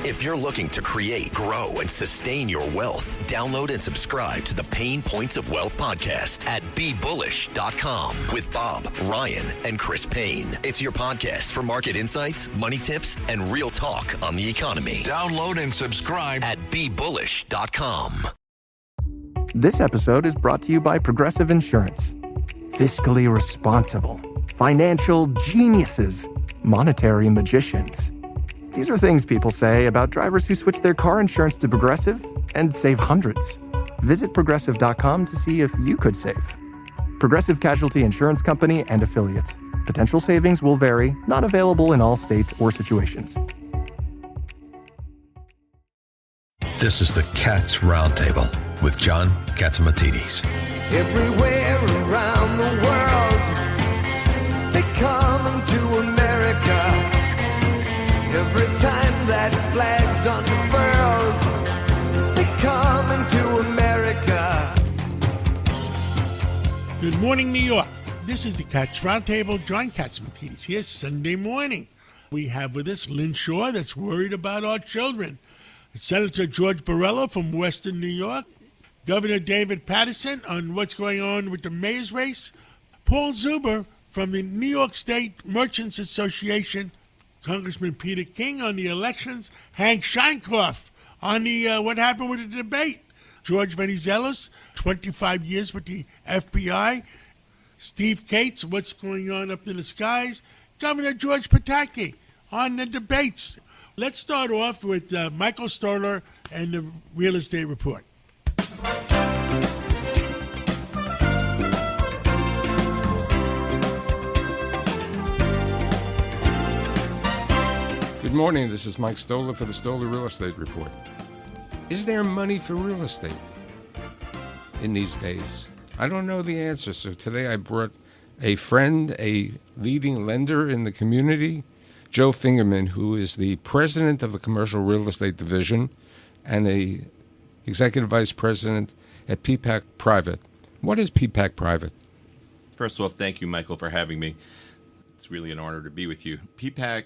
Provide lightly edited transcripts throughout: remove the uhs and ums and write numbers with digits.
If you're looking to create, grow, and sustain your wealth, download and subscribe to the Pain Points of Wealth podcast at BeBullish.com with Bob, Ryan, and Chris Payne. It's your podcast for market insights, money tips, and real talk on the economy. Download and subscribe at BeBullish.com. This episode is brought to you by Progressive Insurance. Fiscally responsible, financial geniuses, monetary magicians. These are things people say about drivers who switch their car insurance to Progressive and save hundreds. Visit Progressive.com to see if you could save. Progressive Casualty Insurance Company and Affiliates. Potential savings will vary, not available in all states or situations. This is the Cats Roundtable with John Catsimatidis. Everywhere around the world, they come to America. Every time that flag's unfurled, they come to America. Good morning, New York. This is the Cats Roundtable. John Catsimatidis here, Sunday morning. We have with us Lynn Shaw, that's worried about our children. Senator George Borrello from Western New York. Governor David Paterson on what's going on with the mayor's race. Paul Zuber from the New York State Merchants Association. Congressman Peter King on the elections. Hank Scheinkloff on the what happened with the debate. George Venizelos, 25 years with the FBI. Steve Cates, what's going on up in the skies. Governor George Pataki on the debates. Let's start off with Michael Stoller and the real estate report. Good morning, this is Mike Stoller for the Stoller Real Estate Report. Is there money for real estate in these days? I don't know the answer, so today I brought a friend, a leading lender in the community, Joe Fingerman, who is the president of the Commercial Real Estate Division and a executive vice president at PPAC Private. What is PPAC Private? First off, thank you, Michael, for having me. It's really an honor to be with you. PPAC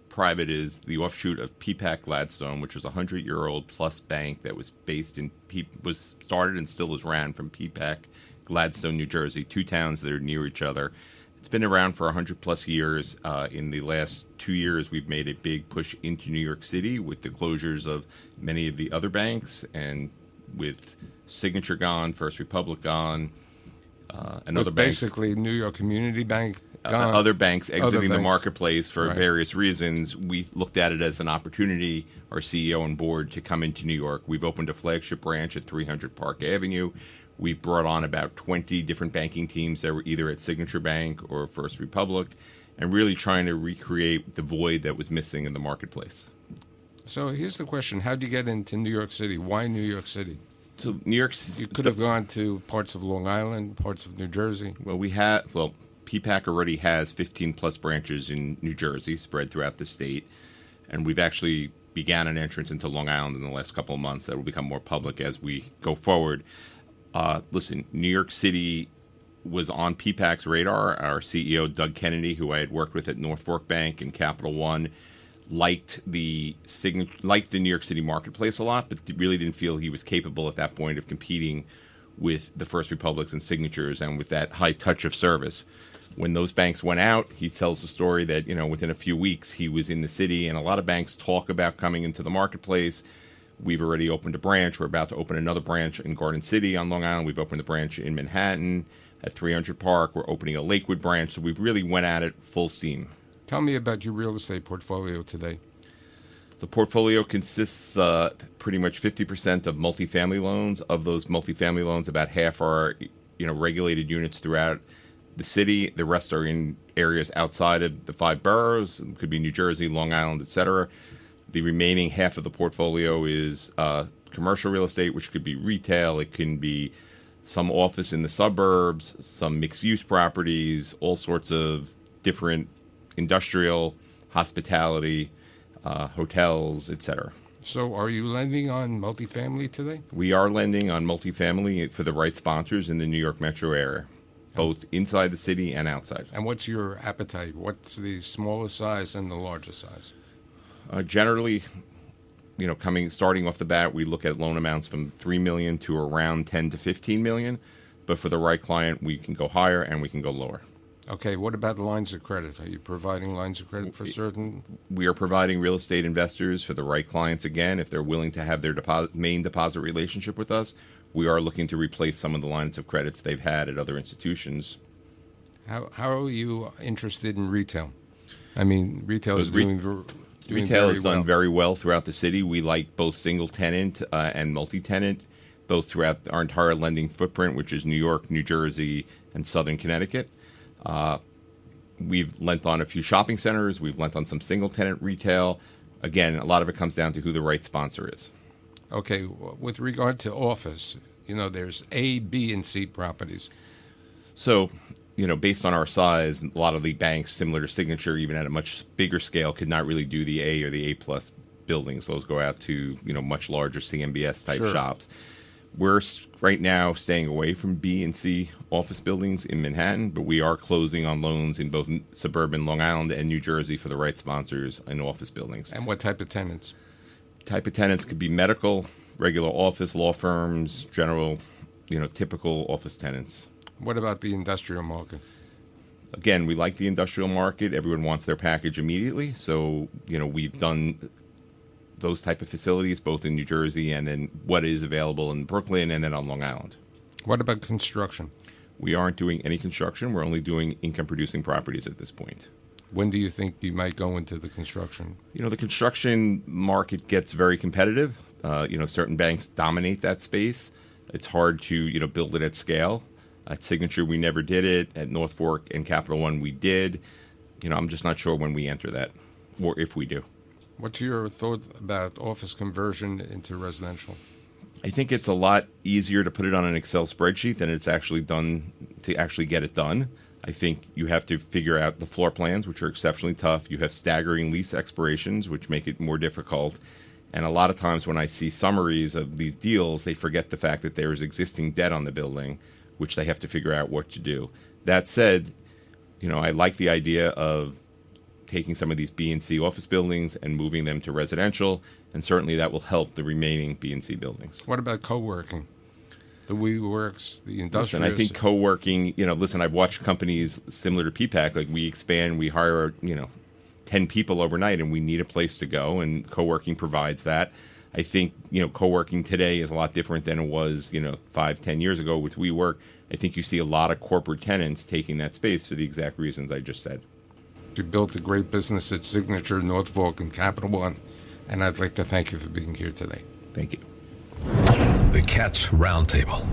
Private is the offshoot of PPAC Gladstone, which is a 100-year-old plus bank that was was started and still is ran from PPAC Gladstone, New Jersey, two towns that are near each other. It's been around for 100-plus years. In the last 2 years, we've made a big push into New York City with the closures of many of the other banks, and with Signature gone, First Republic gone, and other banks. Basically, New York Community Bank gone. Other banks exiting the marketplace for Right. various reasons. We looked at it as an opportunity, our CEO and board, to come into New York. We've opened a flagship branch at 300 Park Avenue. We've brought on about 20 different banking teams that were either at Signature Bank or First Republic, and really trying to recreate the void that was missing in the marketplace. So here's the question. How did you get into New York City? Why New York City? So New York, You could have gone to parts of Long Island, parts of New Jersey. PPAC already has 15-plus branches in New Jersey spread throughout the state, and we've actually began an entrance into Long Island in the last couple of months that will become more public as we go forward. Listen, New York City was on PPAC's radar. Our CEO, Doug Kennedy, who I had worked with at North Fork Bank and Capital One, liked the New York City marketplace a lot, but really didn't feel he was capable at that point of competing with the First Republics and Signatures and with that high touch of service. When those banks went out, he tells the story that, within a few weeks he was in the city, and a lot of banks talk about coming into the marketplace. We've already opened a branch. We're about to open another branch in Garden City on Long Island. We've opened a branch in Manhattan at 300 Park. We're opening a Lakewood branch. So we've really went at it full steam. Tell me about your real estate portfolio today. The portfolio consists pretty much 50% of multifamily loans. Of those multifamily loans, about half are regulated units throughout the city. The rest are in areas outside of the 5 boroughs. It could be New Jersey, Long Island, etc. The remaining half of the portfolio is commercial real estate, which could be retail. It can be some office in the suburbs, some mixed-use properties, all sorts of different industrial, hospitality, hotels, etc. So are you lending on multifamily today? We are lending on multifamily for the right sponsors in the New York metro area, both inside the city and outside. And what's your appetite? What's the smallest size and the largest size? Generally, starting off the bat, we look at loan amounts from $3 million to around 10 to 15 million. But for the right client, we can go higher and we can go lower. Okay, what about lines of credit? Are you providing lines of credit for certain? We are providing real estate investors for the right clients again. If they're willing to have their main deposit relationship with us, we are looking to replace some of the lines of credits they've had at other institutions. How are you interested in retail? I mean, retail is doing Retail has done well. very well throughout the city. We like both single-tenant and multi-tenant, both throughout our entire lending footprint, which is New York, New Jersey, and Southern Connecticut. We've lent on a few shopping centers. We've lent on some single-tenant retail. Again, a lot of it comes down to who the right sponsor is. Okay, with regard to office, there's A, B, and C properties. So, based on our size, a lot of the banks, similar to Signature, even at a much bigger scale, could not really do the A or the A-plus buildings. Those go out to, much larger CMBS-type Sure. shops. We're right now staying away from B and C office buildings in Manhattan, but we are closing on loans in both suburban Long Island and New Jersey for the right sponsors in office buildings. And what type of tenants? Type of tenants could be medical, regular office, law firms, general, typical office tenants. What about the industrial market? Again, we like the industrial market. Everyone wants their package immediately. So, we've done those type of facilities both in New Jersey and then what is available in Brooklyn and then on Long Island. What about construction? We aren't doing any construction. We're only doing income-producing properties at this point. When do you think you might go into the construction? The construction market gets very competitive. Certain banks dominate that space. It's hard to, build it at scale. At Signature, we never did it. At North Fork and Capital One, we did. I'm just not sure when we enter that or if we do. What's your thought about office conversion into residential? I think it's a lot easier to put it on an Excel spreadsheet than it's actually done to actually get it done. I think you have to figure out the floor plans, which are exceptionally tough. You have staggering lease expirations, which make it more difficult. And a lot of times when I see summaries of these deals, they forget the fact that there is existing debt on the building, which they have to figure out what to do. That said, I like the idea of taking some of these B and C office buildings and moving them to residential, and certainly that will help the remaining B and C buildings. What about co-working? The WeWorks, the industrials? Listen, I think co-working, I've watched companies similar to PPAC, like we expand, we hire, 10 people overnight, and we need a place to go, and co-working provides that. I think, co-working today is a lot different than it was, 5-10 years ago with WeWork. I think you see a lot of corporate tenants taking that space for the exact reasons I just said. You built a great business at Signature, North Fork, and Capital One, and I'd like to thank you for being here today. Thank you. The Cats Roundtable.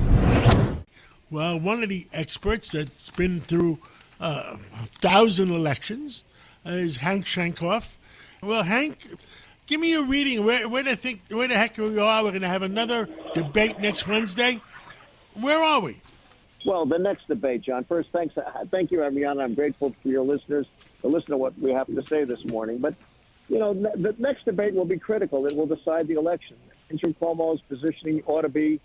Well, one of the experts that's been through 1,000 elections is Hank Shankoff. Well, Hank, give me a reading. Where the heck we are? We're going to have another debate next Wednesday. Where are we? Well, the next debate, John. First, thank you, Ariana. I'm grateful for your listeners to listen to what we have to say this morning. But, the next debate will be critical. It will decide the election. Andrew Cuomo's positioning ought to be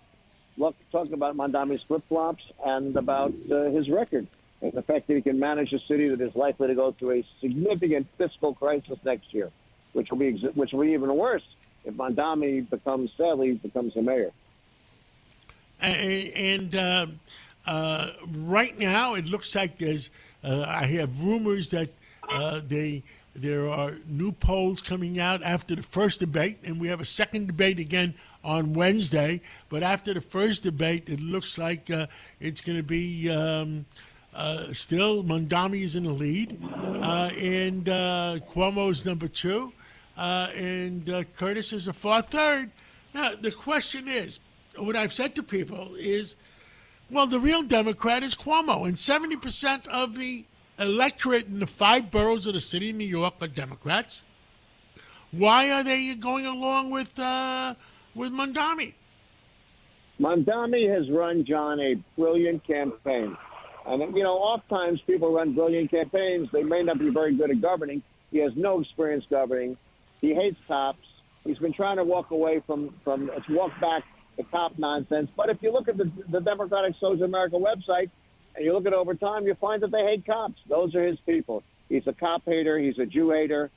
talking about Mondami's flip-flops and about his record and the fact that he can manage a city that is likely to go through a significant fiscal crisis next year, which will be even worse if Mondami becomes the mayor. And right now, it looks like there's. I have rumors that there are new polls coming out after the first debate, and we have a second debate again on Wednesday. But after the first debate, it looks like it's going to be still Mondami is in the lead, and Cuomo's number 2, and Curtis is a far third. Now the question is, what I've said to people is, well, the real Democrat is Cuomo, and 70% of the electorate in the 5 boroughs of the city of New York are Democrats. Why are they going along with Mondami? Mondami has run, John, a brilliant campaign. And, oftentimes people run brilliant campaigns. They may not be very good at governing. He has no experience governing. He hates cops. He's been trying to walk away from walk back the cop nonsense. But if you look at the Democratic Social America website and you look at it over time, you find that they hate cops. Those are his people. He's a cop hater. He's a Jew hater.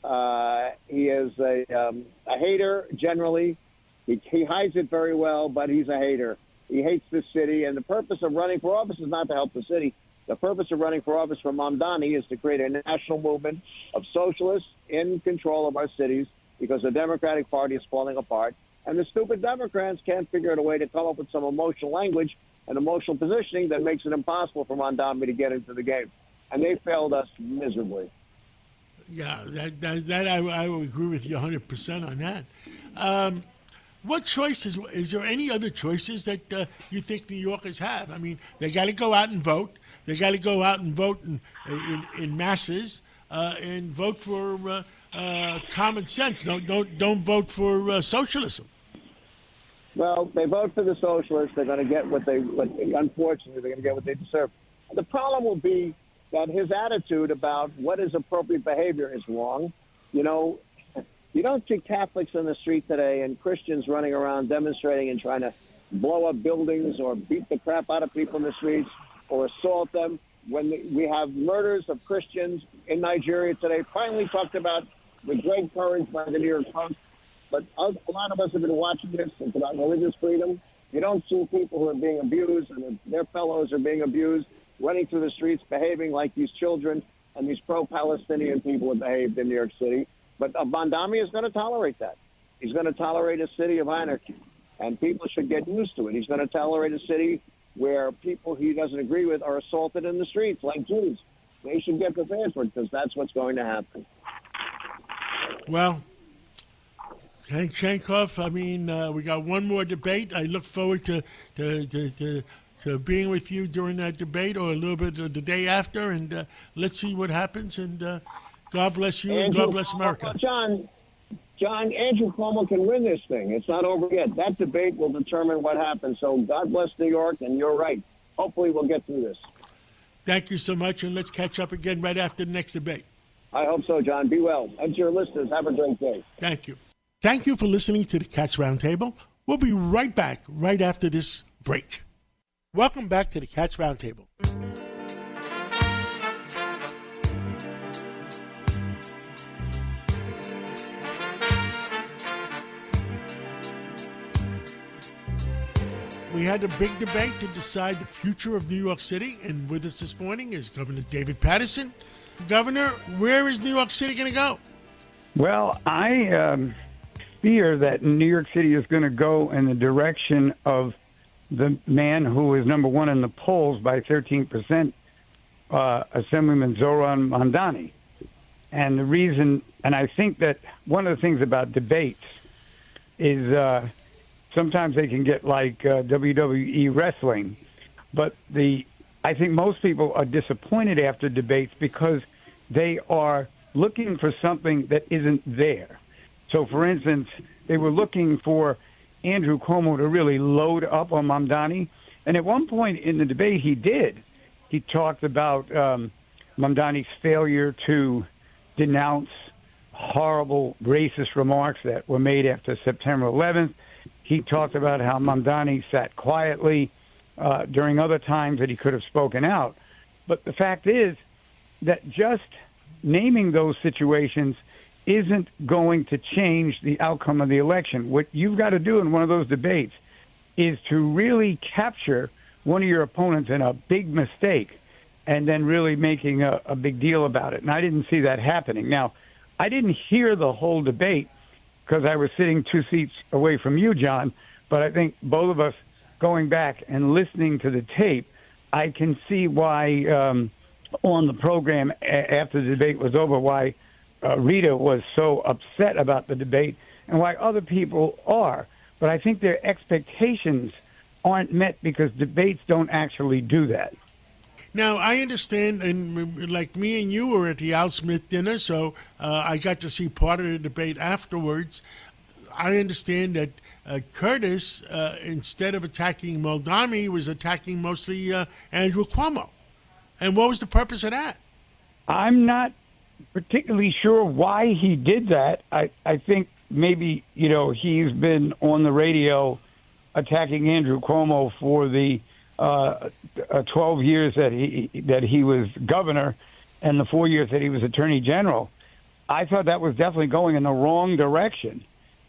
He is a hater generally. He hides it very well, but he's a hater. He hates this city, and the purpose of running for office is not to help the city. The purpose of running for office for Mamdani is to create a national movement of socialists in control of our cities because the Democratic Party is falling apart. And the stupid Democrats can't figure out a way to come up with some emotional language and emotional positioning that makes it impossible for Mamdani to get into the game. And they failed us miserably. Yeah, that I would agree with you 100% on that. What choices, is there any other choices that you think New Yorkers have? I mean, they got to go out and vote. They got to go out and vote in masses and vote for common sense. Don't vote for socialism. Well, they vote for the socialists. They're going to get unfortunately, they're going to get what they deserve. The problem will be that his attitude about what is appropriate behavior is wrong. You know, you don't see Catholics in the street today and Christians running around demonstrating and trying to blow up buildings or beat the crap out of people in the streets or assault them. When we have murders of Christians in Nigeria today, finally talked about with great courage by the New York Post. But a lot of us have been watching this. It's about religious freedom. You don't see people who are being abused and their fellows are being abused, running through the streets, behaving like these children and these pro-Palestinian people have behaved in New York City. But Mamdani is going to tolerate that. He's going to tolerate a city of anarchy, and people should get used to it. He's going to tolerate a city where people he doesn't agree with are assaulted in the streets like Jews. They should get prepared for it because that's what's going to happen. Well, Hank Shenkoff, I mean, we got one more debate. I look forward to being with you during that debate or a little bit of the day after, and let's see what happens. And God bless you, and God bless America. John, Andrew Cuomo can win this thing. It's not over yet. That debate will determine what happens. So God bless New York, and you're right. Hopefully we'll get through this. Thank you so much, and let's catch up again right after the next debate. I hope so, John. Be well. And to your listeners, have a great day. Thank you. Thank you for listening to the Cats Roundtable. We'll be right back right after this break. Welcome back to the Cats Roundtable. We had a big debate to decide the future of New York City, and with us this morning is Governor David Paterson. Governor, where is New York City going to go? Well, I fear that New York City is going to go in the direction of the man who is number one in the polls by 13%, Assemblyman Zoran Mamdani. And the reason, and I think that one of the things about debates is sometimes they can get like WWE wrestling, but I think most people are disappointed after debates because they are looking for something that isn't there. So, for instance, they were looking for Andrew Cuomo to really load up on Mamdani, and at one point in the debate he did. He talked about Mamdani's failure to denounce horrible racist remarks that were made after September 11th. He talked about how Mamdani sat quietly during other times that he could have spoken out. But the fact is that just naming those situations isn't going to change the outcome of the election. What you've got to do in one of those debates is to really capture one of your opponents in a big mistake and then really making a big deal about it. And I didn't see that happening. Now, I didn't hear the whole debate because I was sitting 2 seats away from you, John, but I think both of us going back and listening to the tape, I can see why on the program after the debate was over, why Rita was so upset about the debate and why other people are. But I think their expectations aren't met because debates don't actually do that. Now, I understand, and like me and you were at the Al Smith dinner, so I got to see part of the debate afterwards. I understand that Curtis, instead of attacking Mamdani, was attacking mostly Andrew Cuomo. And what was the purpose of that? I'm not particularly sure why he did that. I think maybe, he's been on the radio attacking Andrew Cuomo for the 12 years that he was governor and the 4 years that he was attorney general. I thought that was definitely going in the wrong direction.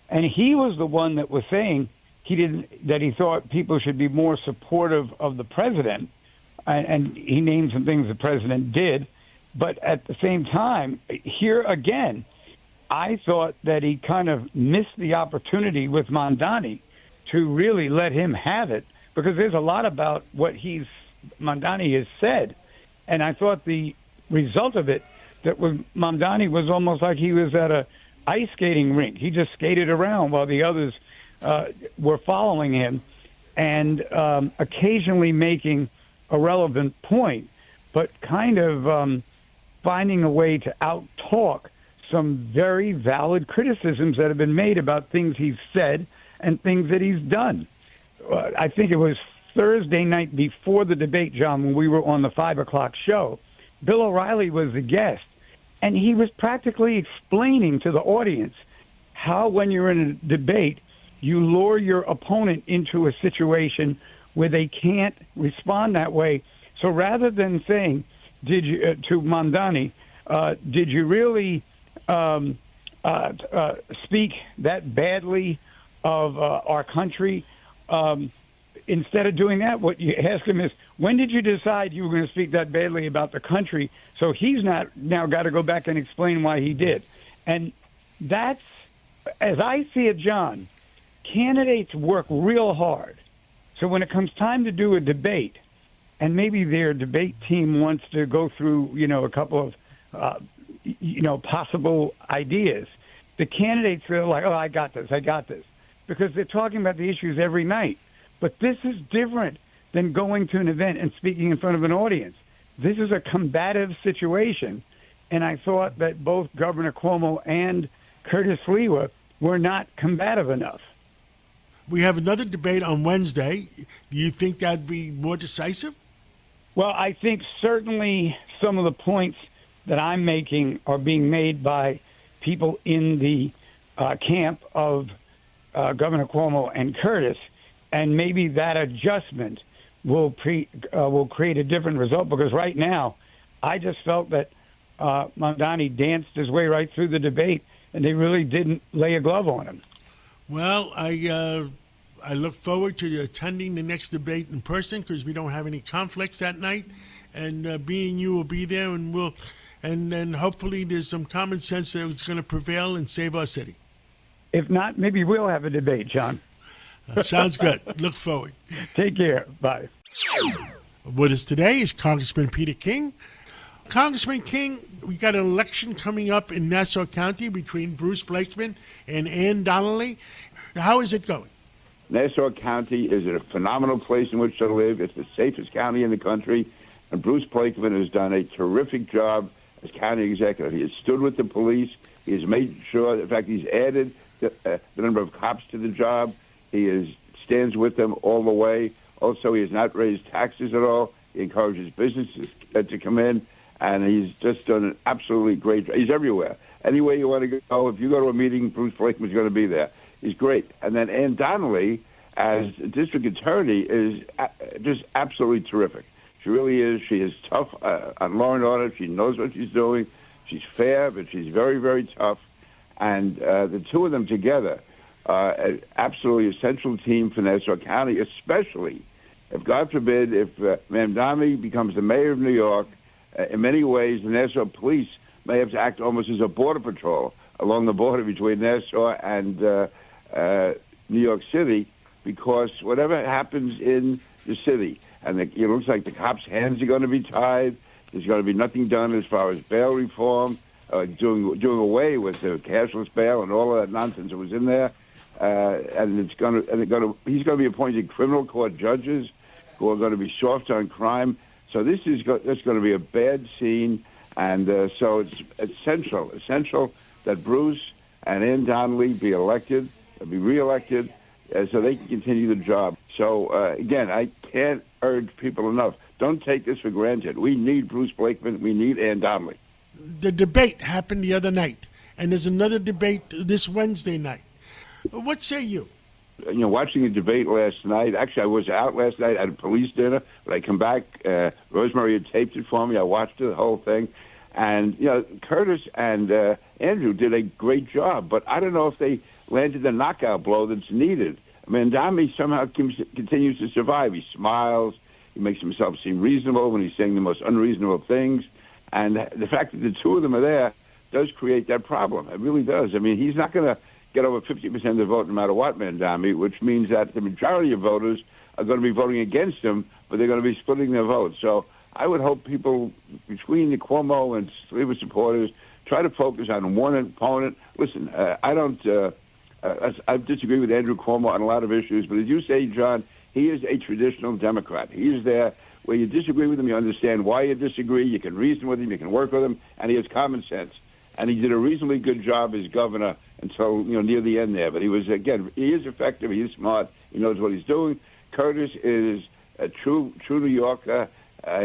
And he was the one that was saying that he thought people should be more supportive of the president. And he named some things the president did. But at the same time, here again, I thought that he kind of missed the opportunity with Mamdani to really let him have it, because there's a lot about what Mamdani has said. And I thought the result of it, that Mamdani was almost like he was at a ice skating rink. He just skated around while the others were following him and occasionally making a relevant point, but kind of finding a way to out-talk some very valid criticisms that have been made about things he's said and things that he's done. I think it was Thursday night before the debate, John, when we were on the 5 o'clock show. Bill O'Reilly was the guest, and he was practically explaining to the audience how, when you're in a debate, you lure your opponent into a situation where they can't respond that way. So rather than saying, to Mamdani, did you really speak that badly of our country? Instead of doing that, what you ask him is, when did you decide you were going to speak that badly about the country? So he's not now got to go back and explain why he did. And that's, as I see it, John, candidates work real hard. So when it comes time to do a debate, and maybe their debate team wants to go through, a couple of, possible ideas, the candidates feel like, oh, I got this, because they're talking about the issues every night. But this is different than going to an event and speaking in front of an audience. This is a combative situation, and I thought that both Governor Cuomo and Curtis Lewa were not combative enough. We have another debate on Wednesday. Do you think that'd be more decisive? Well, I think certainly some of the points that I'm making are being made by people in the camp of Governor Cuomo and Curtis, and maybe that adjustment will create a different result, because right now I just felt that Mamdani danced his way right through the debate, and they really didn't lay a glove on him. Well, I look forward to attending the next debate in person, because we don't have any conflicts that night, and you will be there, and then hopefully there's some common sense that is going to prevail and save our city. If not, maybe we'll have a debate, John. Sounds good. Look forward. Take care. Bye. With us today is Congressman Peter King. Congressman King, we got an election coming up in Nassau County between Bruce Blakeman and Ann Donnelly. How is it going? Nassau County is a phenomenal place in which to live. It's the safest county in the country, and Bruce Blakeman has done a terrific job as county executive. He has stood with the police. He has made sure, in fact, he's added the number of cops to the job. He stands with them all the way. Also, he has not raised taxes at all. He encourages businesses to come in, and he's just done an absolutely great job. He's everywhere. Anywhere you want to go, if you go to a meeting, Bruce Blakeman's going to be there. He's great. And then Ann Donnelly, as district attorney, is just absolutely terrific. She really is. She is tough on law and order. She knows what she's doing. She's fair, but she's very, very tough. And the two of them together are an absolutely essential team for Nassau County, especially if, God forbid, if Mamdani becomes the mayor of New York. In many ways, the Nassau police may have to act almost as a border patrol along the border between Nassau and New York City, because whatever happens in the city, and it looks like the cops' hands are going to be tied. There's going to be nothing done as far as bail reform, doing away with the cashless bail and all of that nonsense that was in there. And he's going to be appointing criminal court judges who are going to be soft on crime. So that's going to be a bad scene, and so it's essential that Bruce and Ann Donnelly be reelected, so they can continue the job. So again, I can't urge people enough. Don't take this for granted. We need Bruce Blakeman. We need Ann Donnelly. The debate happened the other night, and there's another debate this Wednesday night. What say you? Watching the debate last night, actually I was out last night at a police dinner, but I come back, Rosemary had taped it for me, I watched it, the whole thing, And, Curtis and Andrew did a great job, but I don't know if they landed the knockout blow that's needed. Mandami somehow continues to survive. He smiles. He makes himself seem reasonable when he's saying the most unreasonable things. And the fact that the two of them are there does create that problem. It really does. He's not going to get over 50% of the vote no matter what, Mandami, which means that the majority of voters are going to be voting against him, but they're going to be splitting their votes. So I would hope people between the Cuomo and Sliwa supporters try to focus on one opponent. Listen, I disagree with Andrew Cuomo on a lot of issues, but as you say, John, he is a traditional Democrat. He is there where you disagree with him, you understand why you disagree, you can reason with him, you can work with him, and he has common sense. And he did a reasonably good job as governor until near the end there. But he is effective, he is smart, he knows what he's doing. Curtis is a true New Yorker.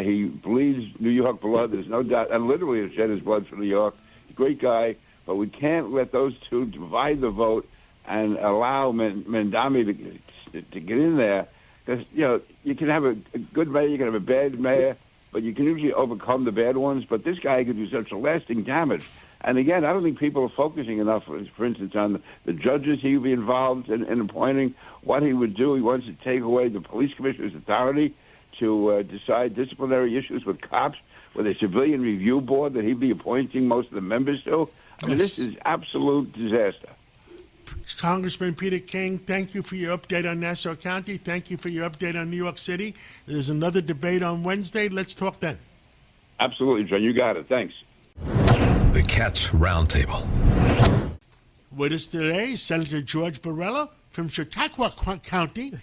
He bleeds New York blood, there's no doubt, and literally has shed his blood for New York. Great guy, but we can't let those two divide the vote and allow Mandami to get in there. Because, you can have a good mayor, you can have a bad mayor, but you can usually overcome the bad ones. But this guy could do such a lasting damage. And again, I don't think people are focusing enough, for instance, on the judges he would be involved in appointing, what he would do. He wants to take away the police commissioner's authority to decide disciplinary issues with cops, with a civilian review board that he'd be appointing most of the members to. This is absolute disaster. Congressman Peter King, thank you for your update on Nassau County. Thank you for your update on New York City. There's another debate on Wednesday. Let's talk then. Absolutely, John. You got it. Thanks. The Cats Roundtable. With us today, Senator George Borrello from Chautauqua County.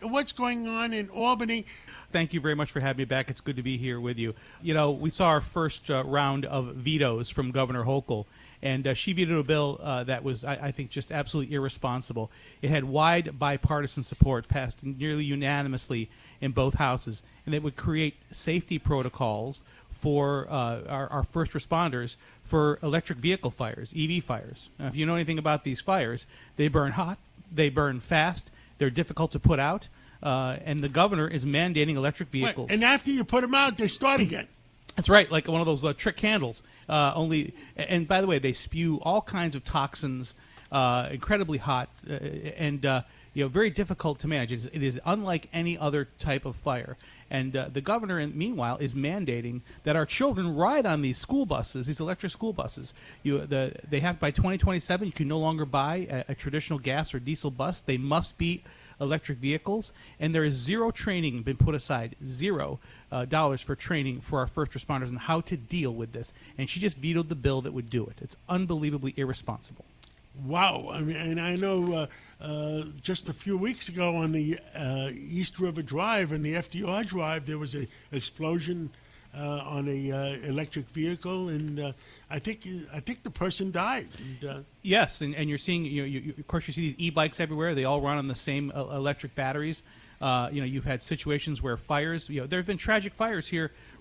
What's going on in Albany? Thank you very much for having me back. It's good to be here with you. We saw our first round of vetoes from Governor Hochul, and she vetoed a bill that was, I think, just absolutely irresponsible. It had wide bipartisan support, passed nearly unanimously in both houses, and it would create safety protocols for our first responders for electric vehicle fires, EV fires. Now, if you know anything about these fires, they burn hot, they burn fast, they're difficult to put out, and the governor is mandating electric vehicles. Wait, and after you put them out, they start again. That's right, like one of those trick candles. And by the way, they spew all kinds of toxins, incredibly hot, and very difficult to manage. It is unlike any other type of fire. And the governor, meanwhile, is mandating that our children ride on these school buses, these electric school buses. They have by 2027, you can no longer buy a traditional gas or diesel bus. They must be electric vehicles, and there is zero training been put aside, $0 for training for our first responders on how to deal with this. And she just vetoed the bill that would do it. It's unbelievably irresponsible. Wow. And I know just a few weeks ago on the East River Drive and the FDR Drive, there was an explosion on a electric vehicle, and I think the person died. And, yes, and you're seeing, of course, you see these e-bikes everywhere. They all run on the same electric batteries. You've had situations where fires. There have been tragic fires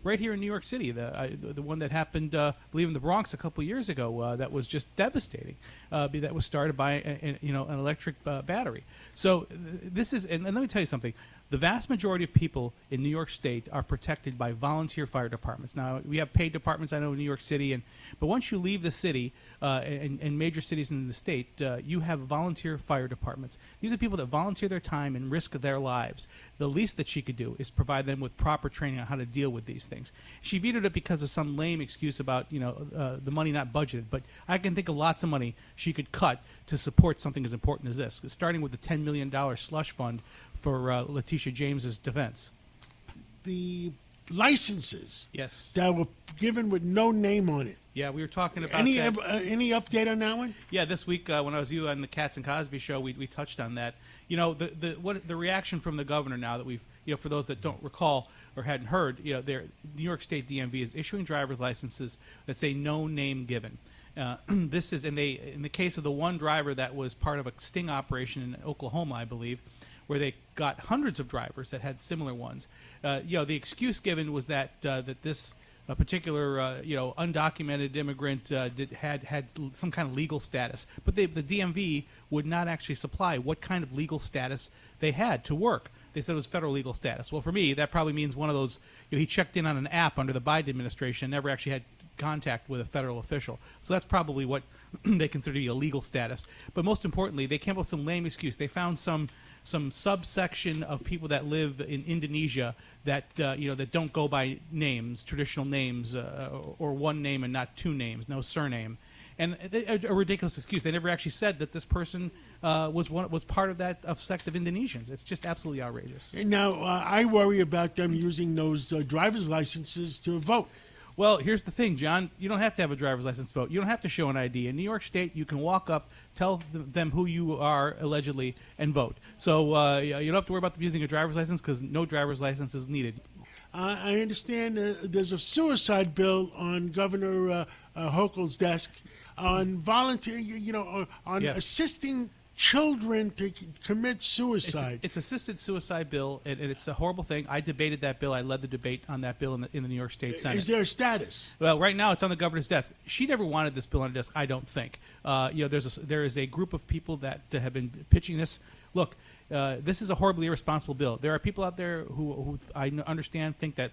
right here in New York City. The one that happened, I believe, in the Bronx a couple of years ago, that was just devastating. That was started by an electric battery. So this is, and let me tell you something. The vast majority of people in New York State are protected by volunteer fire departments. Now, we have paid departments, I know, in New York City, but once you leave the city and major cities in the state, you have volunteer fire departments. These are people that volunteer their time and risk their lives. The least that she could do is provide them with proper training on how to deal with these things. She vetoed it because of some lame excuse about the money not budgeted, but I can think of lots of money she could cut to support something as important as this, starting with the $10 million slush fund for Letitia James's defense. The licenses, yes, that were given with no name on it. Yeah, we were talking about any that. Any update on that one? Yeah, this week when I was you on the Katz and Cosby show, we touched on that. The reaction from the governor now that we've for those that don't recall or hadn't heard, New York State DMV is issuing driver's licenses that say no name given. This is in the case of the one driver that was part of a sting operation in Oklahoma, I believe, where they got hundreds of drivers that had similar ones. The excuse given was that this particular undocumented immigrant had some kind of legal status, but the DMV would not actually supply what kind of legal status they had to work. They said it was federal legal status. Well, for me, that probably means one of those. He checked in on an app under the Biden administration, never actually had contact with a federal official. So that's probably what they consider to be a legal status. But most importantly, they came up with some lame excuse. They found some subsection of people that live in Indonesia that that don't go by names, traditional names, or one name and not two names, no surname, and a ridiculous excuse. They never actually said that this person was part of that sect of Indonesians. It's just absolutely outrageous. Now, I worry about them using those driver's licenses to vote. Well, here's the thing, John. You don't have to have a driver's license to vote. You don't have to show an ID. In New York State, you can walk up, tell them who you are, allegedly, and vote. So you don't have to worry about them using a driver's license because no driver's license is needed. I understand there's a suicide bill on Governor Hochul's desk on volunteer, on assisting children to commit suicide. It's assisted suicide bill, and it's a horrible thing. I debated that bill. I led the debate on that bill in the New York State Senate. Is there a status? Well, right now it's on the governor's desk. She never wanted this bill on her desk, I don't think. There is a group of people that have been pitching this. Look, this is a horribly irresponsible bill. There are people out there who I understand think that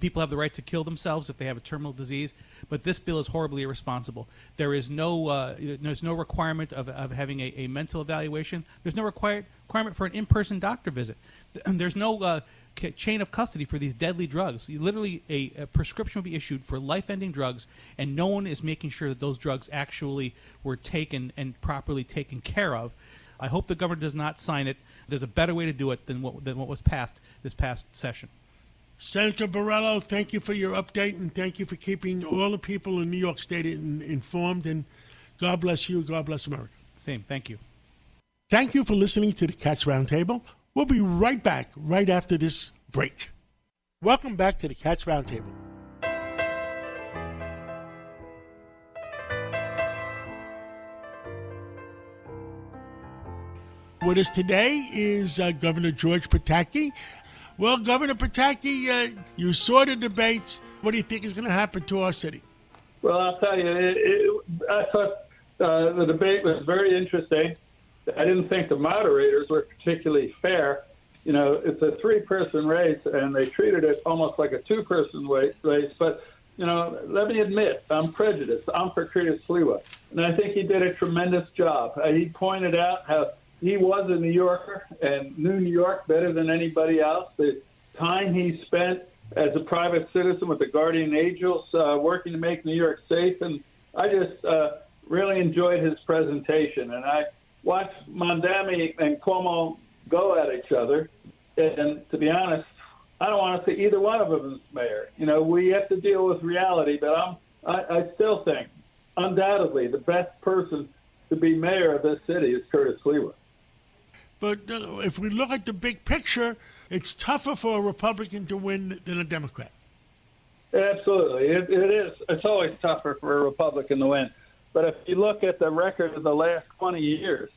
people have the right to kill themselves if they have a terminal disease, but this bill is horribly irresponsible. There is there's no requirement of having a mental evaluation. There's no requirement for an in-person doctor visit. There's no chain of custody for these deadly drugs. Literally, a prescription will be issued for life-ending drugs, and no one is making sure that those drugs actually were taken and properly taken care of. I hope the governor does not sign it. There's a better way to do it than what was passed this past session. Senator Borrello, thank you for your update, and thank you for keeping all the people in New York State informed. And God bless you. God bless America. Same. Thank you. Thank you for listening to the Cats Roundtable. We'll be right back right after this break. Welcome back to the Cats Roundtable. With us today is Governor George Pataki. Well, Governor Pataki, you saw the debates. What do you think is going to happen to our city? Well, I'll tell you, I thought the debate was very interesting. I didn't think the moderators were particularly fair. It's a three-person race, and they treated it almost like a two-person race. But, let me admit, I'm prejudiced. I'm for Curtis Sliwa, and I think he did a tremendous job. He pointed out how he was a New Yorker and knew New York better than anybody else. The time he spent as a private citizen with the Guardian Angels working to make New York safe. And I just really enjoyed his presentation. And I watched Mondami and Cuomo go at each other. And to be honest, I don't want to see either one of them as mayor. We have to deal with reality. But I still think, undoubtedly, the best person to be mayor of this city is Curtis Sliwa. But if we look at the big picture, it's tougher for a Republican to win than a Democrat. Absolutely. It is. It's always tougher for a Republican to win. But if you look at the record of the last 20 years,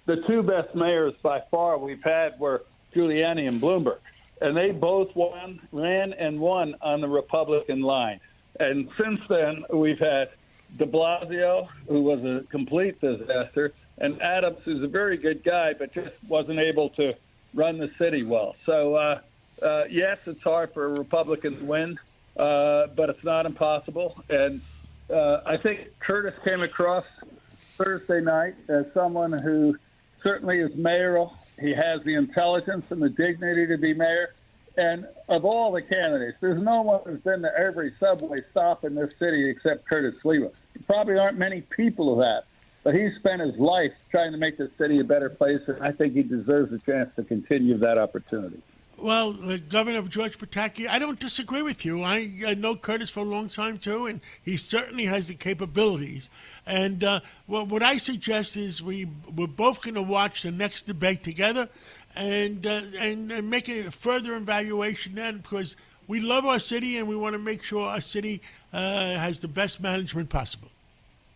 the two best mayors by far we've had were Giuliani and Bloomberg. And they both ran and won on the Republican line. And since then, we've had de Blasio, who was a complete disaster, and Adams, who's a very good guy, but just wasn't able to run the city well. So, yes, it's hard for a Republican to win, but it's not impossible. And I think Curtis came across Thursday night as someone who certainly is mayoral. He has the intelligence and the dignity to be mayor. And of all the candidates, there's no one who's been to every subway stop in this city except Curtis Sliwa. There probably aren't many people who have. But he spent his life trying to make this city a better place, and I think he deserves a chance to continue that opportunity. Well, Governor George Pataki, I don't disagree with you. I know Curtis for a long time, too, and he certainly has the capabilities. And what I suggest is we're both going to watch the next debate together and make a further evaluation then, because we love our city and we want to make sure our city has the best management possible.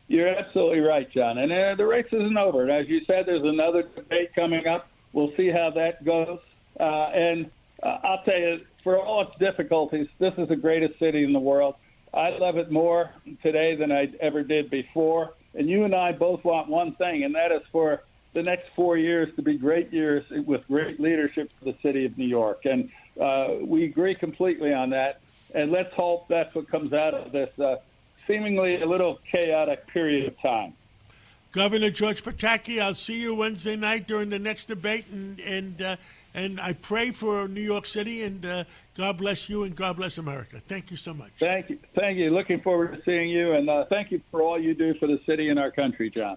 You're absolutely right, John. And the race isn't over. And as you said, there's another debate coming up. We'll see how that goes. And I'll tell you, for all its difficulties, this is the greatest city in the world. I love it more today than I ever did before. And you and I both want one thing, and that is for the next 4 years to be great years with great leadership for the city of New York. And we agree completely on that. And let's hope that's what comes out of this seemingly a little chaotic period of time. Governor George Pataki, I'll see you Wednesday night during the next debate, and I pray for New York City, and God bless you and God bless America. Thank you so much. Thank you. Looking forward to seeing you, and thank you for all you do for the city and our country, John.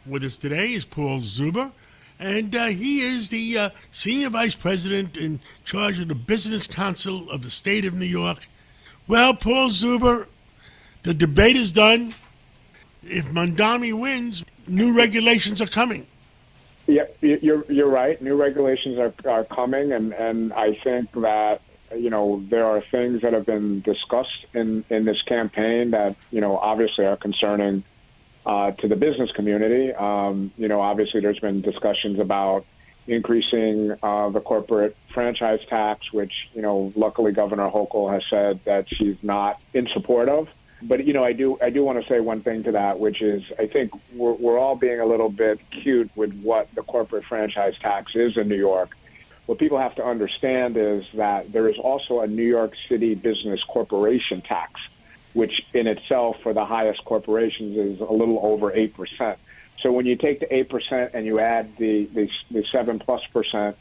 With us today is Paul Zuber, and he is the Senior Vice President in charge of the Business Council of the State of New York. Well, Paul Zuber, the debate is done. If Mondami wins, new regulations are coming. Yeah, you're right. New regulations are coming, and I think that, there are things that have been discussed in this campaign that, obviously are concerning to the business community. Obviously there's been discussions about increasing the corporate franchise tax, which, luckily Governor Hochul has said that she's not in support of. But, I do want to say one thing to that, which is I think we're all being a little bit cute with what the corporate franchise tax is in New York. What people have to understand is that there is also a New York City business corporation tax, which in itself for the highest corporations is a little over 8%. So when you take the 8% and you add the 7+%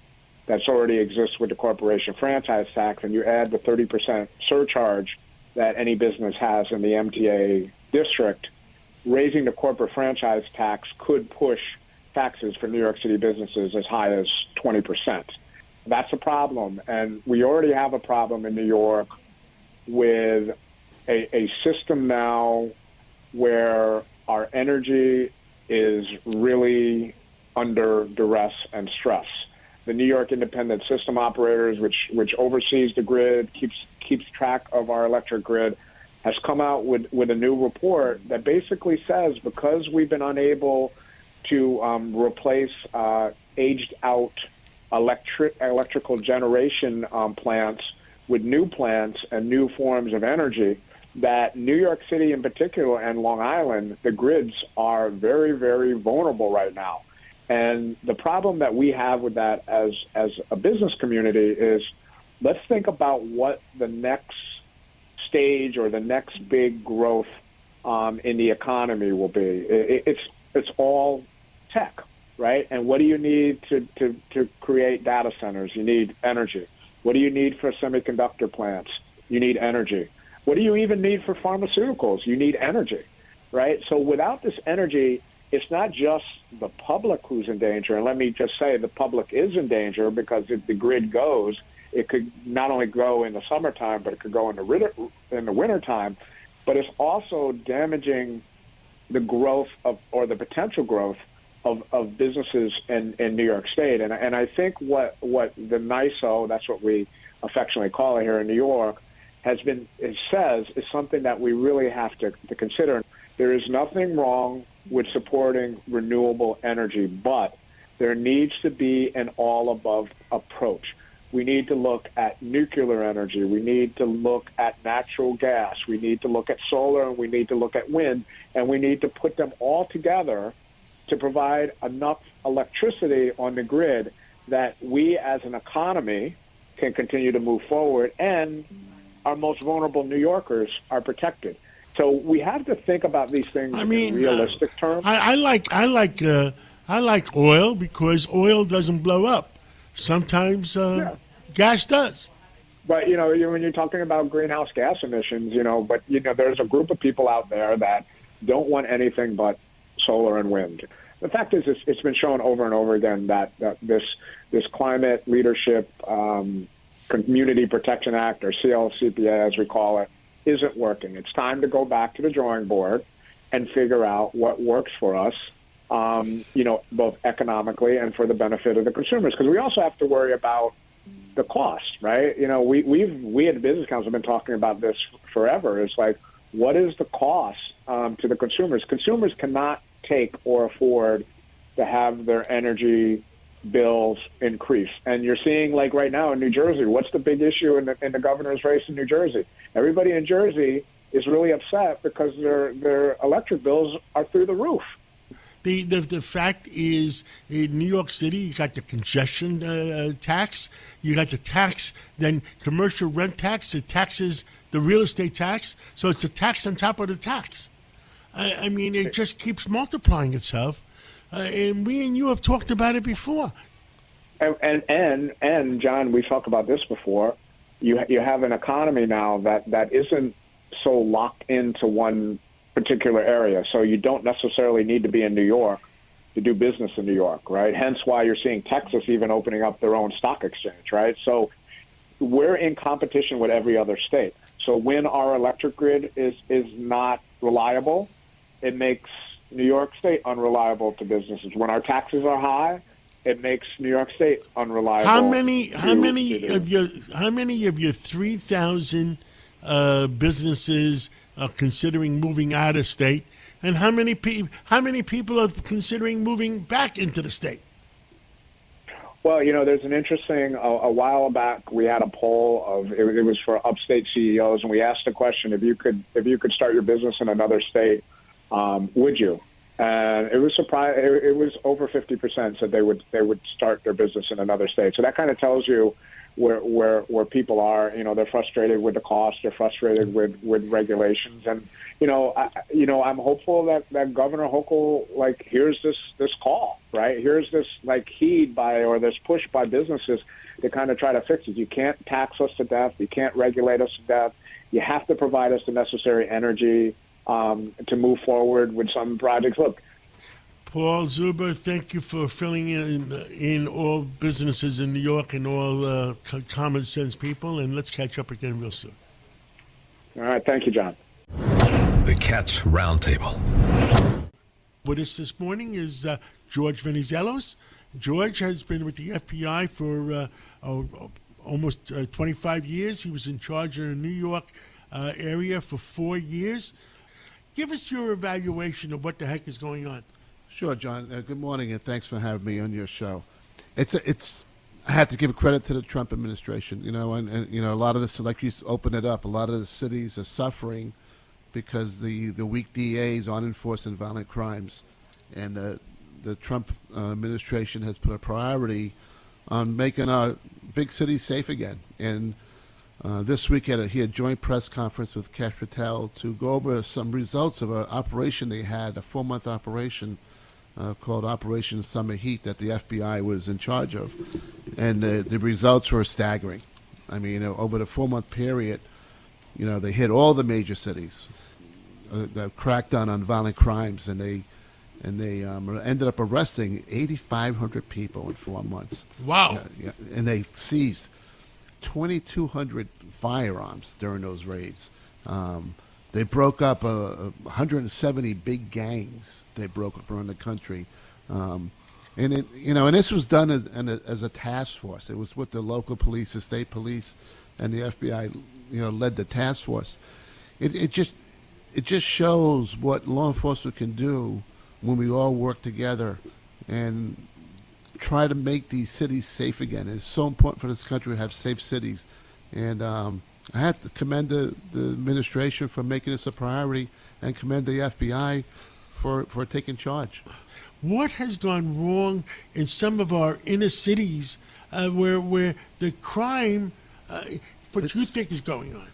that's already exists with the corporation franchise tax, and you add the 30% surcharge that any business has in the MTA district, raising the corporate franchise tax could push taxes for New York City businesses as high as 20%. That's a problem. And we already have a problem in New York with a system now where our energy is really under duress and stress. The New York Independent System Operators, which oversees the grid, keeps track of our electric grid, has come out with a new report that basically says because we've been unable to replace aged out electrical generation plants with new plants and new forms of energy, that New York City in particular and Long Island, the grids are very, very vulnerable right now. And the problem that we have with that as a business community is, let's think about what the next stage or the next big growth in the economy will be. It's all tech, right? And what do you need to create data centers? You need energy. What do you need for semiconductor plants? You need energy. What do you even need for pharmaceuticals? You need energy, right? So without this energy, it's not just the public who's in danger. And let me just say the public is in danger, because if the grid goes, it could not only go in the summertime, but it could go in the wintertime. But it's also damaging the growth or the potential growth of businesses in New York State. And I think what the NYSO, that's what we affectionately call it here in New York, says is something that we really have to consider. There is nothing wrong with supporting renewable energy, but there needs to be an all-above approach. We need to look at nuclear energy. We need to look at natural gas. We need to look at solar, and we need to look at wind, and we need to put them all together to provide enough electricity on the grid that we as an economy can continue to move forward, and our most vulnerable New Yorkers are protected. So we have to think about these things in realistic terms. I like oil because oil doesn't blow up. Sometimes gas does. But when you're talking about greenhouse gas emissions, there's a group of people out there that don't want anything but solar and wind. The fact is, it's been shown over and over again that this climate leadership Community Protection Act, or CLCPA as we call it, isn't working. It's time to go back to the drawing board and figure out what works for us, both economically and for the benefit of the consumers. Because we also have to worry about the cost, right? We at the Business Council have been talking about this forever. It's like, what is the cost to the consumers? Consumers cannot take or afford to have their energy bills increase. And you're seeing, like right now in New Jersey, what's the big issue in the governor's race in New Jersey? Everybody in Jersey is really upset because their electric bills are through the roof. The fact is, in New York City, you got the congestion tax, you got the tax, then commercial rent tax. The taxes the real estate tax. So it's a tax on top of the tax. I mean, it just keeps multiplying itself. And we and you have talked about it before. And John, we talked about this before. You have an economy now that isn't so locked into one particular area. So you don't necessarily need to be in New York to do business in New York, right? Hence why you're seeing Texas even opening up their own stock exchange, right? So we're in competition with every other state. So when our electric grid is not reliable, it makes New York State unreliable to businesses. When our taxes are high, it makes New York State unreliable. How many of your 3,000 businesses are considering moving out of state, and how many people are considering moving back into the state? Well, there's an interesting. A while back, we had a poll of it was for upstate CEOs, and we asked the question: if you could start your business in another state, would you? And it was It was over 50% said they would start their business in another state. So that kind of tells you where people are. They're frustrated with the cost. They're frustrated with regulations. And I'm hopeful that Governor Hochul hears this call, right? Here's this heed or this push by businesses to kind of try to fix it. You can't tax us to death. You can't regulate us to death. You have to provide us the necessary energy to move forward with some projects. Look, Paul Zuber, thank you for filling in all businesses in New York and all common sense people, and let's catch up again real soon. All right, thank you, John. The Cats Roundtable. With us this morning is George Venizelos. George has been with the FBI for almost 25 years. He was in charge of the New York area for 4 years. Give us your evaluation of what the heck is going on. Sure, John. Good morning, and thanks for having me on your show. I have to give credit to the Trump administration. And a lot of this, like you open it up, a lot of the cities are suffering because the weak DAs aren't enforcing violent crimes, and the Trump administration has put a priority on making our big cities safe again. And this week he had a joint press conference with Kash Patel to go over some results of an operation they had, a 4-month operation called Operation Summer Heat that the FBI was in charge of. And the results were staggering. I mean, over the 4-month period, they hit all the major cities, the crackdown on violent crimes, and they ended up arresting 8,500 people in 4 months. Wow. And they seized 2,200 firearms during those raids. They broke up 170 big gangs. They broke up around the country, and this was done as a task force. It was with the local police, the state police, and the FBI. Led the task force. It just shows what law enforcement can do when we all work together and try to make these cities safe again. It's so important for this country to have safe cities. And I have to commend the administration for making this a priority and commend the FBI for taking charge. What has gone wrong in some of our inner cities where the crime, what you think is going on?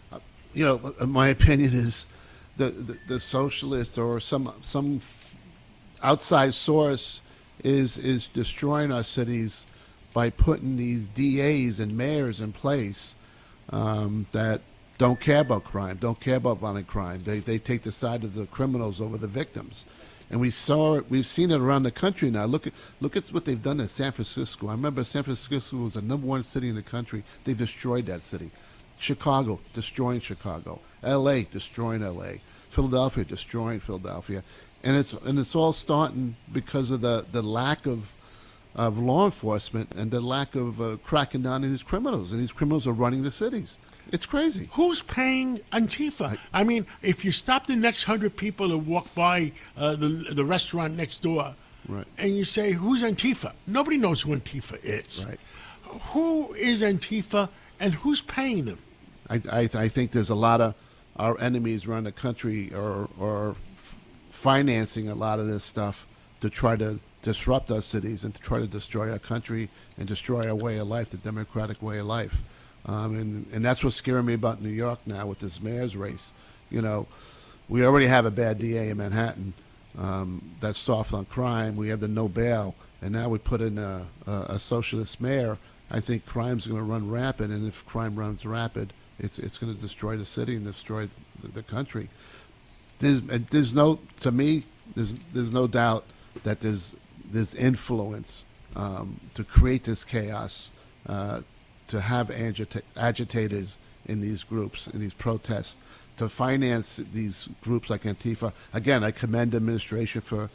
My opinion is the socialist or some outside source is destroying our cities by putting these DAs and mayors in place that don't care about crime, don't care about violent crime. They take the side of the criminals over the victims. And we've seen it around the country now. Look at what they've done in San Francisco. I remember San Francisco was the #1 city in the country. They destroyed that city. Chicago, destroying Chicago. L.A., destroying L.A. Philadelphia, destroying Philadelphia. And it's all starting because of the lack of law enforcement and the lack of cracking down on these criminals. And these criminals are running the cities. It's crazy. Who's paying Antifa? I mean, if you stop the next 100 people that walk by the restaurant next door, right, and you say, who's Antifa? Nobody knows who Antifa is. Right. Who is Antifa, and who's paying them? I think there's a lot of our enemies around the country are financing a lot of this stuff to try to disrupt our cities and to try to destroy our country and destroy our way of life, the democratic way of life. And that's what's scaring me about New York now with this mayor's race. You know, we already have a bad DA in Manhattan that's soft on crime. We have the no bail, and now we put in a socialist mayor. I think crime's going to run rampant, and if crime runs rapid, it's going to destroy the city and destroy the country. There's no doubt that there's influence to create this chaos, to have agitators in these groups, in these protests, to finance these groups like Antifa. Again, I commend the administration for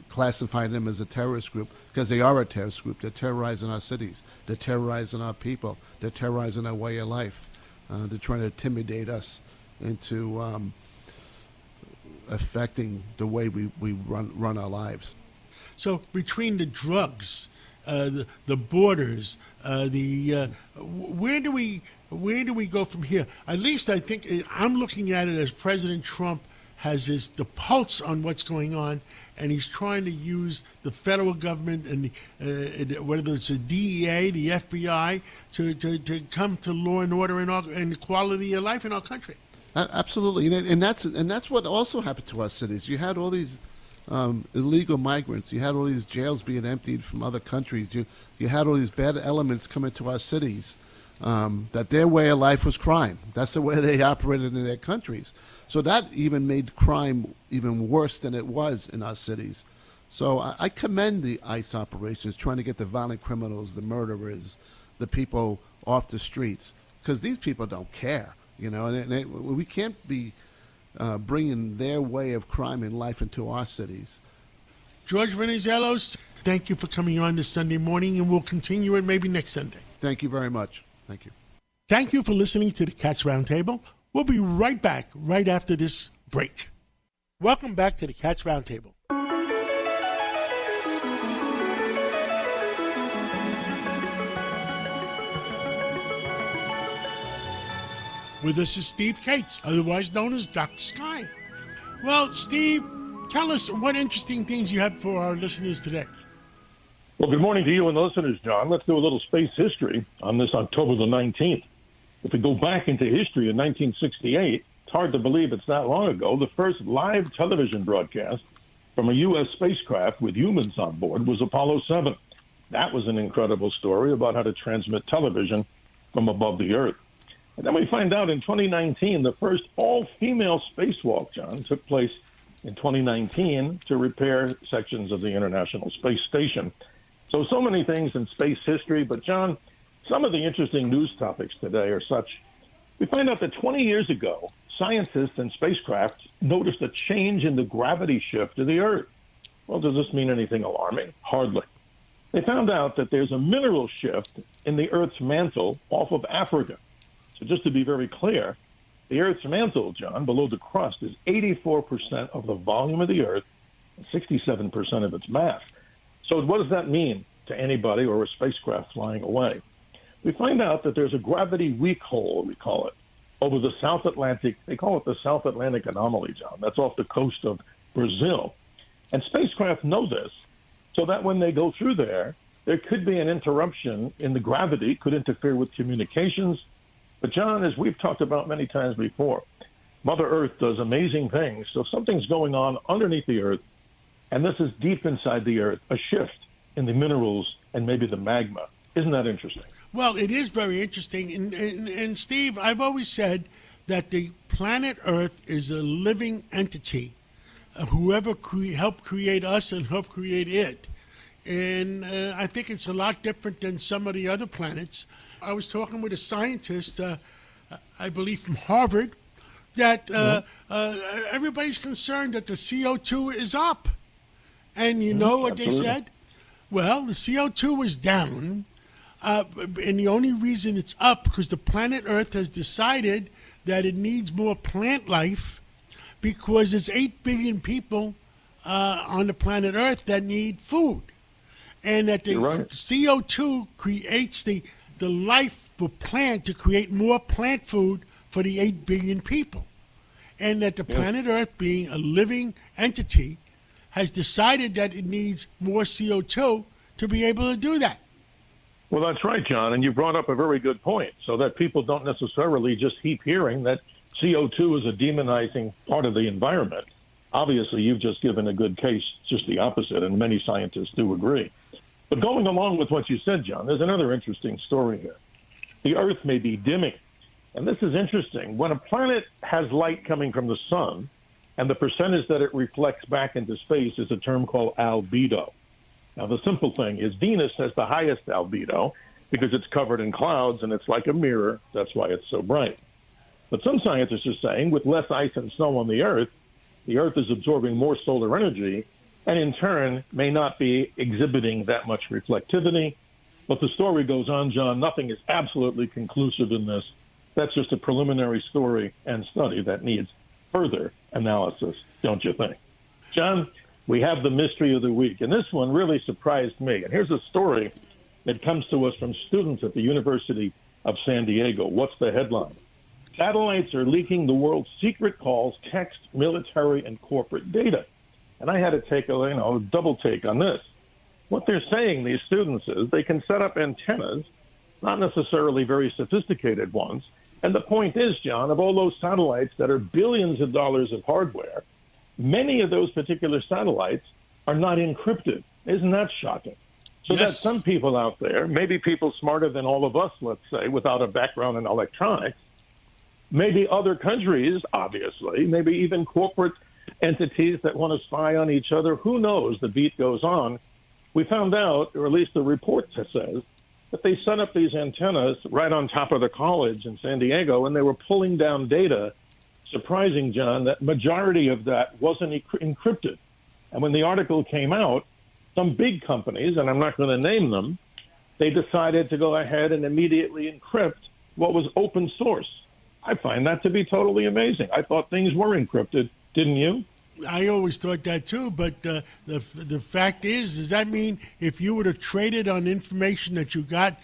classifying them as a terrorist group, because they are a terrorist group. They're terrorizing our cities. They're terrorizing our people. They're terrorizing our way of life. They're trying to intimidate us into affecting the way we run our lives. So between the drugs, the borders, where do we go from here? At least I think I'm looking at it as President Trump has the pulse on what's going on, and he's trying to use the federal government and whether it's the DEA, the FBI, to come to law and order and quality of life in our country. Absolutely, and that's what also happened to our cities. You had all these illegal migrants. You had all these jails being emptied from other countries. You had all these bad elements coming to our cities. That their way of life was crime. That's the way they operated in their countries. So that even made crime even worse than it was in our cities. So I commend the ICE operations trying to get the violent criminals, the murderers, the people off the streets, because these people don't care, you know. And we can't be bringing their way of crime and life into our cities. George Venizelos, thank you for coming on this Sunday morning, and we'll continue it maybe next Sunday. Thank you very much. Thank you. Thank you for listening to the Cats Roundtable. We'll be right back right after this break. Welcome back to the Cats Roundtable. With us is Steve Cates, otherwise known as Dr. Sky. Well, Steve, tell us what interesting things you have for our listeners today. Well, good morning to you and the listeners, John. Let's do a little space history on this October the 19th. If we go back into history in 1968, it's hard to believe it's that long ago, the first live television broadcast from a U.S. spacecraft with humans on board was Apollo 7. That was an incredible story about how to transmit television from above the Earth. And then we find out in 2019, the first all-female spacewalk, John, took place in 2019 to repair sections of the International Space Station. So many things in space history, but John, some of the interesting news topics today are such. We find out that 20 years ago, scientists and spacecraft noticed a change in the gravity shift of the Earth. Well, does this mean anything alarming? Hardly. They found out that there's a mineral shift in the Earth's mantle off of Africa. So just to be very clear, the Earth's mantle, John, below the crust, is 84% of the volume of the Earth and 67% of its mass. So what does that mean to anybody or a spacecraft flying away? We find out that there's a gravity weak hole, we call it, over the South Atlantic. They call it the South Atlantic anomaly, John. That's off the coast of Brazil. And spacecraft know this, so that when they go through there could be an interruption in the gravity, could interfere with communications. But, John, as we've talked about many times before, Mother Earth does amazing things. So something's going on underneath the Earth, and this is deep inside the Earth, a shift in the minerals and maybe the magma. Isn't that interesting? Well, it is very interesting. And Steve, I've always said that the planet Earth is a living entity. Whoever helped create us and helped create it. And I think it's a lot different than some of the other planets. I was talking with a scientist, I believe from Harvard, that everybody's concerned that the CO2 is up. And you know what they said? Well, the CO2 was down, and the only reason it's up because the planet Earth has decided that it needs more plant life because there's 8 billion people on the planet Earth that need food. And that the CO2 creates the life for plant to create more plant food for the 8 billion people. And that the planet Earth, being a living entity, has decided that it needs more CO2 to be able to do that. Well, that's right, John, and you brought up a very good point, so that people don't necessarily just keep hearing that CO2 is a demonizing part of the environment. Obviously, you've just given a good case, just the opposite, and many scientists do agree. But going along with what you said, John, there's another interesting story here. The Earth may be dimming, and this is interesting. When a planet has light coming from the sun, and the percentage that it reflects back into space is a term called albedo. Now, the simple thing is Venus has the highest albedo because it's covered in clouds and it's like a mirror. That's why it's so bright. But some scientists are saying with less ice and snow on the Earth is absorbing more solar energy and in turn may not be exhibiting that much reflectivity. But the story goes on, John. Nothing is absolutely conclusive in this. That's just a preliminary story and study that needs further analysis, don't you think? John, we have the mystery of the week, and this one really surprised me. And here's a story that comes to us from students at the University of San Diego. What's the headline? Satellites are leaking the world's secret calls, text, military, and corporate data. And I had to take a double take on this. What they're saying, these students, is they can set up antennas, not necessarily very sophisticated ones. And the point is, John, of all those satellites that are billions of dollars of hardware, many of those particular satellites are not encrypted. Isn't that shocking? So that some people out there, maybe people smarter than all of us, let's say, without a background in electronics, maybe other countries, obviously, maybe even corporate entities that want to spy on each other, who knows, the beat goes on. We found out, or at least the report says, that they set up these antennas right on top of the college in San Diego, and they were pulling down data. Surprising, John, that majority of that wasn't encrypted. And when the article came out, some big companies, and I'm not going to name them, they decided to go ahead and immediately encrypt what was open source. I find that to be totally amazing. I thought things were encrypted, didn't you? I always thought that too, but the fact is, does that mean if you would have traded on information that you got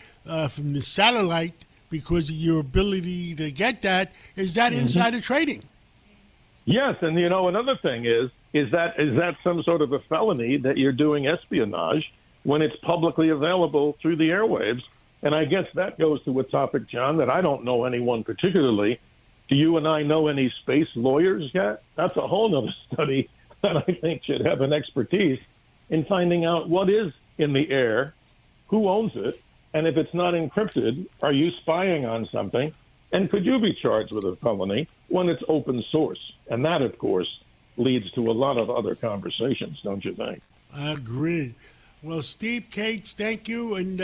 from the satellite because of your ability to get that, is that insider trading? Yes, and another thing is that some sort of a felony that you're doing espionage when it's publicly available through the airwaves? And I guess that goes to a topic, John, that I don't know anyone particularly. Do you and I know any space lawyers yet? That's a whole other study that I think should have an expertise in finding out what is in the air, who owns it, and if it's not encrypted, are you spying on something? And could you be charged with a felony when it's open source? And that, of course, leads to a lot of other conversations, don't you think? I agree. Well, Steve Cates, thank you. And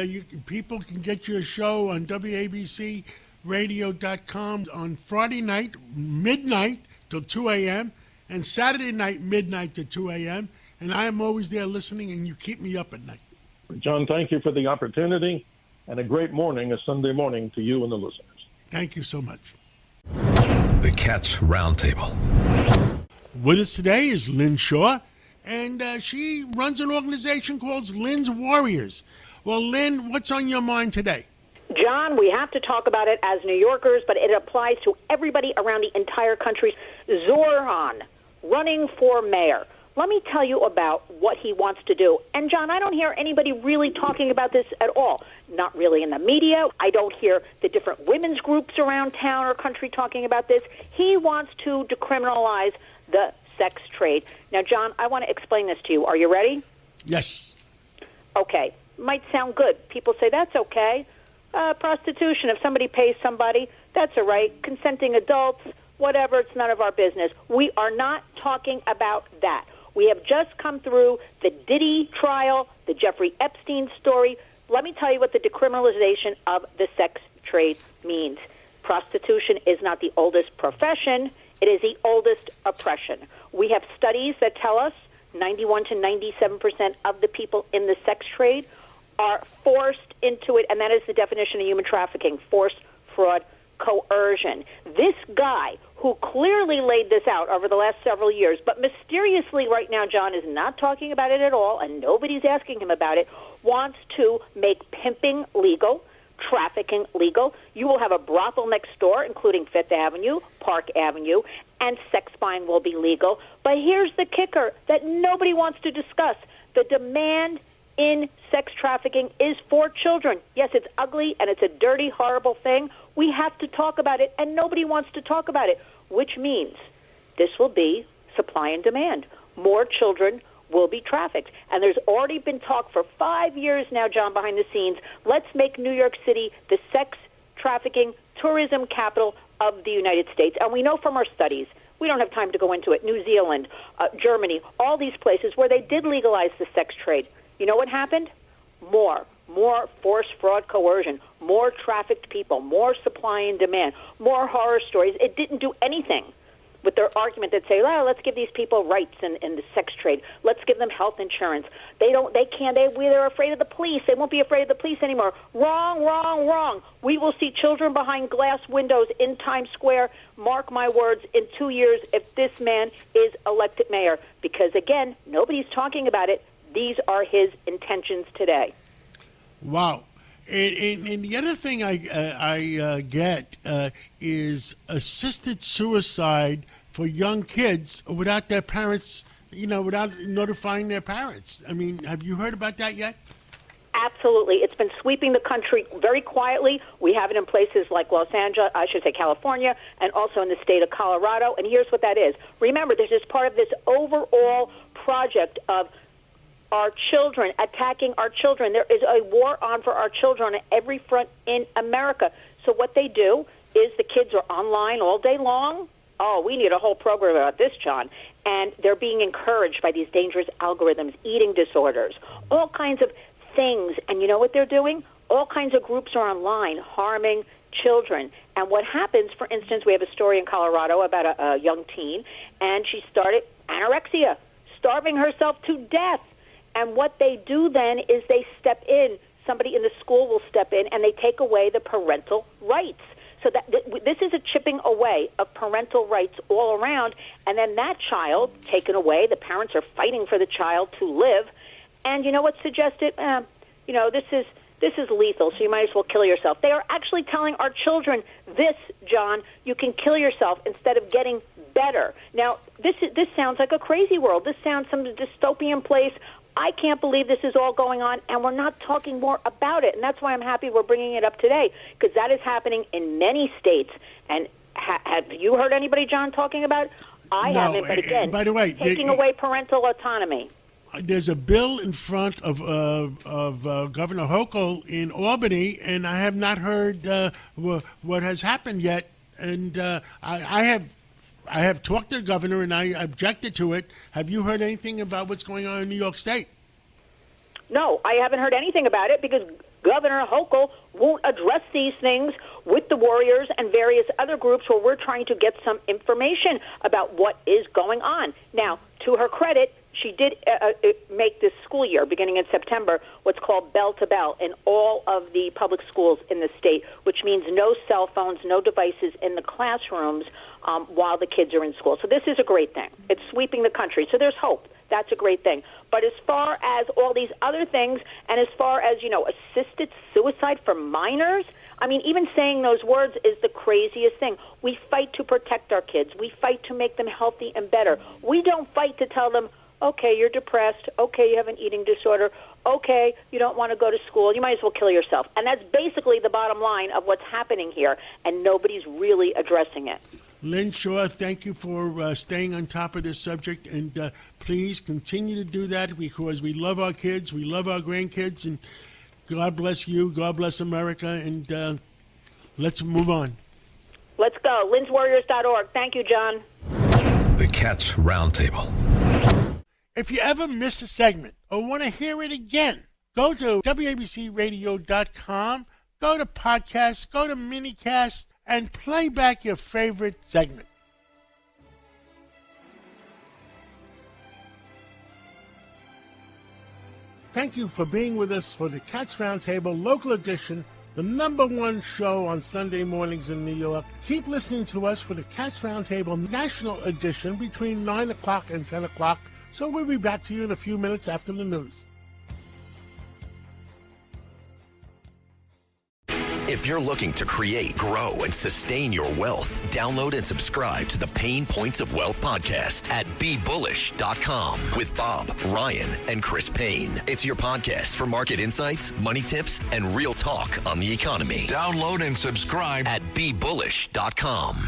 people can get your show on WABCRadio.com on Friday night, midnight till 2 a.m., and Saturday night, midnight to 2 a.m. And I am always there listening, and you keep me up at night. John, thank you for the opportunity, and a great morning, a Sunday morning to you and the listeners. Thank you so much. The Cats Roundtable. With us today is Lynn Shaw, and she runs an organization called Lynn's Warriors. Well, Lynn, what's on your mind today? John, we have to talk about it as New Yorkers, but it applies to everybody around the entire country. Zoran, running for mayor. Let me tell you about what he wants to do. And, John, I don't hear anybody really talking about this at all. Not really in the media. I don't hear the different women's groups around town or country talking about this. He wants to decriminalize the sex trade. Now, John, I want to explain this to you. Are you ready? Yes. Okay. Might sound good. People say, that's okay. Prostitution, if somebody pays somebody, that's all right. Consenting adults, whatever, it's none of our business. We are not talking about that. We have just come through the Diddy trial, the Jeffrey Epstein story. Let me tell you what the decriminalization of the sex trade means. Prostitution is not the oldest profession. It is the oldest oppression. We have studies that tell us 91 to 97% of the people in the sex trade are forced into it, and that is the definition of human trafficking, force, fraud, coercion. This guy, who clearly laid this out over the last several years, but mysteriously right now, John, is not talking about it at all, and nobody's asking him about it, wants to make pimping legal, trafficking legal. You will have a brothel next door, including Fifth Avenue, Park Avenue, and sex buying will be legal. But here's the kicker that nobody wants to discuss. The demand in sex trafficking is for children. Yes, it's ugly and it's a dirty, horrible thing. We have to talk about it, and nobody wants to talk about it, which means this will be supply and demand. More children will be trafficked. And there's already been talk for 5 years now, John, behind the scenes. Let's make New York City the sex trafficking tourism capital of the United States. And we know from our studies, we don't have time to go into it, New Zealand, Germany, all these places where they did legalize the sex trade. You know what happened? More force, fraud, coercion, more trafficked people, more supply and demand, more horror stories. It didn't do anything with their argument that say, well, let's give these people rights in the sex trade. Let's give them health insurance. They're afraid of the police. They won't be afraid of the police anymore. Wrong. We will see children behind glass windows in Times Square, mark my words, in 2 years if this man is elected mayor. Because, again, nobody's talking about it. These are his intentions today. Wow. And the other thing I get is assisted suicide for young kids without their parents, without notifying their parents. I mean, have you heard about that yet? Absolutely. It's been sweeping the country very quietly. We have it in places like California, and also in the state of Colorado. And here's what that is. Remember, this is part of this overall project of our children, attacking our children. There is a war on for our children on every front in America. So what they do is the kids are online all day long. Oh, we need a whole program about this, John. And they're being encouraged by these dangerous algorithms, eating disorders, all kinds of things. And you know what they're doing? All kinds of groups are online harming children. And what happens, for instance, we have a story in Colorado about a young teen, and she started anorexia, starving herself to death. And what they do then is they step in. Somebody in the school will step in, and they take away the parental rights. So that this is a chipping away of parental rights all around. And then that child taken away. The parents are fighting for the child to live. And you know what's suggested? This is lethal, so you might as well kill yourself. They are actually telling our children this, John, you can kill yourself instead of getting better. Now, this sounds like a crazy world. This sounds some dystopian place. I can't believe this is all going on, and we're not talking more about it. And that's why I'm happy we're bringing it up today, because that is happening in many states. And have you heard anybody, John, talking about it? I haven't, but again, by the way, taking away parental autonomy. There's a bill in front of Governor Hochul in Albany, and I have not heard what has happened yet. And I have talked to the governor, and I objected to it. Have you heard anything about what's going on in New York State? No, I haven't heard anything about it because Governor Hochul won't address these things with the Warriors and various other groups where we're trying to get some information about what is going on. Now, to her credit, she did make this school year, beginning in September, what's called bell to bell in all of the public schools in the state, which means no cell phones, no devices in the classrooms while the kids are in school. So this is a great thing. It's sweeping the country. So there's hope. That's a great thing. But as far as all these other things, and as far as, assisted suicide for minors, I mean, even saying those words is the craziest thing. We fight to protect our kids. We fight to make them healthy and better. We don't fight to tell them, okay, you're depressed. Okay, you have an eating disorder. Okay, you don't want to go to school. You might as well kill yourself. And that's basically the bottom line of what's happening here, and nobody's really addressing it. Lynn Shaw, thank you for staying on top of this subject, and please continue to do that because we love our kids, we love our grandkids, and God bless you, God bless America, and let's move on. Let's go. Lynn'sWarriors.org. Thank you, John. The Cats Roundtable. If you ever miss a segment or want to hear it again, go to WABCRadio.com, go to podcasts, go to minicast, and play back your favorite segment. Thank you for being with us for the Cats Roundtable Local Edition, the #1 show on Sunday mornings in New York. Keep listening to us for the Cats Roundtable National Edition between 9 o'clock and 10 o'clock. So we'll be back to you in a few minutes after the news. If you're looking to create, grow, and sustain your wealth, download and subscribe to the Pain Points of Wealth podcast at BeBullish.com with Bob, Ryan, and Chris Payne. It's your podcast for market insights, money tips, and real talk on the economy. Download and subscribe at BeBullish.com.